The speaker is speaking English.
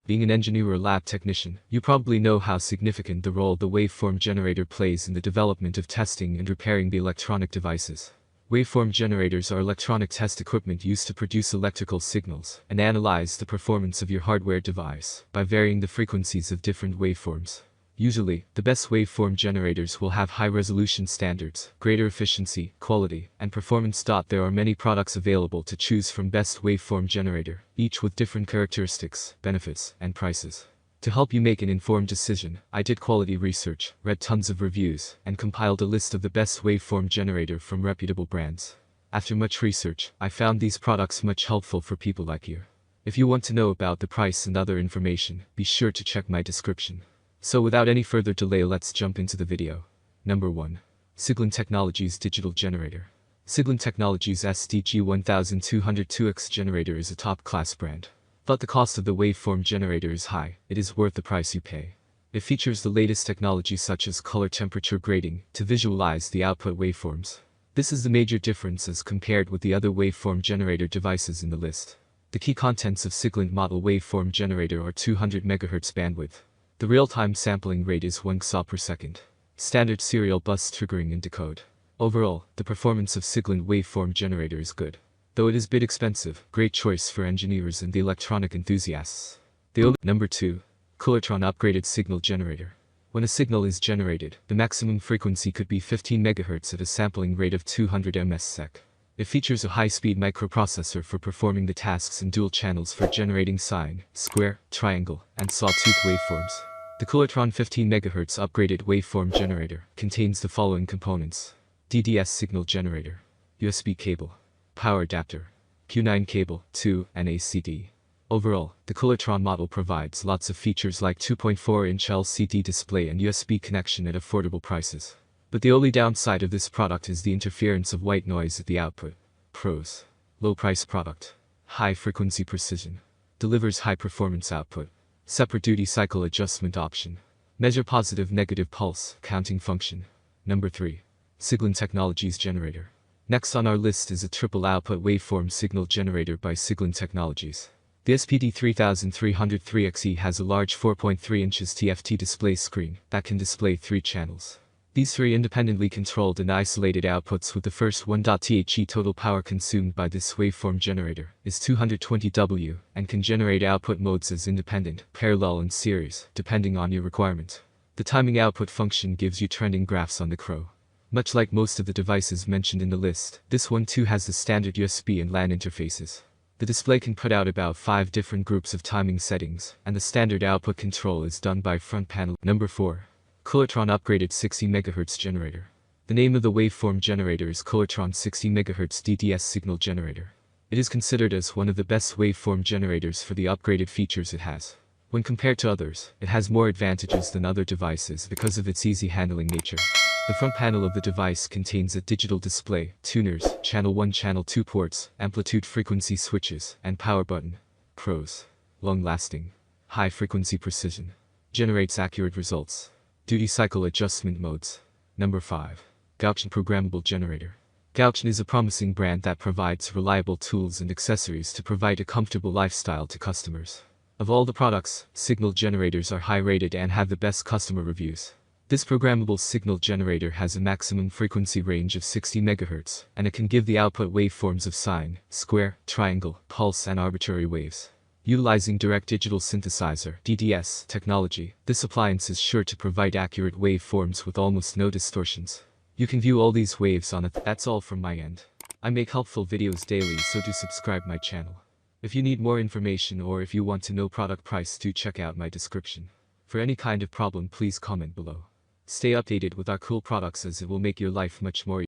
Being an engineer or lab technician, you probably know how significant the role the waveform generator plays in the development of testing and repairing the electronic devices. Waveform generators are electronic test equipment used to produce electrical signals and analyze the performance of your hardware device by varying the frequencies of different waveforms. Usually, the best waveform generators will have high-resolution standards, greater efficiency, quality, and performance. There are many products available to choose from best waveform generator, each with different characteristics, benefits, and prices. To help you make an informed decision, I did quality research, read tons of reviews, and compiled a list of the best waveform generator from reputable brands. After much research, I found these products much helpful for people like you. If you want to know about the price and other information, be sure to check my description. So without any further delay, let's jump into the video. Number 1. Siglent Technologies Digital Generator. Siglent Technologies SDG1202X generator is a top-class brand. But the cost of the waveform generator is high. It is worth the price you pay. It features the latest technology such as color temperature grading to visualize the output waveforms. This is the major difference as compared with the other waveform generator devices in the list. The key contents of Siglent model waveform generator are 200 MHz bandwidth. The real-time sampling rate is 1 XA per second. Standard serial bus triggering and decode. Overall, the performance of Siglent waveform generator is good. Though it is a bit expensive, great choice for engineers and the electronic enthusiasts. Number 2. Coolertron Upgraded Signal Generator. When a signal is generated, the maximum frequency could be 15 MHz at a sampling rate of 200 ms/sec. It features a high-speed microprocessor for performing the tasks and dual channels for generating sine, square, triangle, and sawtooth waveforms. The Coolertron 15 MHz upgraded waveform generator contains the following components: DDS signal generator, USB cable, power adapter, Q9 cable, 2, and ACD. Overall, the Coolertron model provides lots of features like 2.4-inch LCD display and USB connection at affordable prices. But the only downside of this product is the interference of white noise at the output. Pros: low price product, high frequency precision, delivers high performance output, separate duty cycle adjustment option, measure positive negative pulse counting function. Number 3. Siglent Technologies Generator. Next on our list is a triple output waveform signal generator by Siglent Technologies. The SPD3303XE has a large 4.3 inches TFT display screen that can display 3 channels. These 3 independently controlled and isolated outputs with the first 1.The total power consumed by this waveform generator is 220 W and can generate output modes as independent, parallel and series, depending on your requirement. The timing output function gives you trending graphs on the CRO. Much like most of the devices mentioned in the list, this one too has the standard USB and LAN interfaces. The display can put out about 5 different groups of timing settings, and the standard output control is done by front panel. Number 4. Coolertron Upgraded 60 MHz Generator. The name of the waveform generator is Coolertron 60 MHz DDS Signal Generator. It is considered as one of the best waveform generators for the upgraded features it has. When compared to others, it has more advantages than other devices because of its easy handling nature. The front panel of the device contains a digital display, tuners, channel 1 channel 2 ports, amplitude frequency switches, and power button. Pros: long-lasting, high-frequency precision, generates accurate results. Duty cycle adjustment modes. Number 5. Gauchon Programmable Generator. Gauchon is a promising brand that provides reliable tools and accessories to provide a comfortable lifestyle to customers. Of all the products, signal generators are high-rated and have the best customer reviews. This programmable signal generator has a maximum frequency range of 60 MHz, and it can give the output waveforms of sine, square, triangle, pulse and arbitrary waves. Utilizing Direct Digital Synthesizer (DDS) technology, this appliance is sure to provide accurate waveforms with almost no distortions. You can view all these waves on it. That's all from my end. I make helpful videos daily, so do subscribe my channel. If you need more information or if you want to know product price, do check out my description. For any kind of problem, please comment below. Stay updated with our cool products as it will make your life much more easier.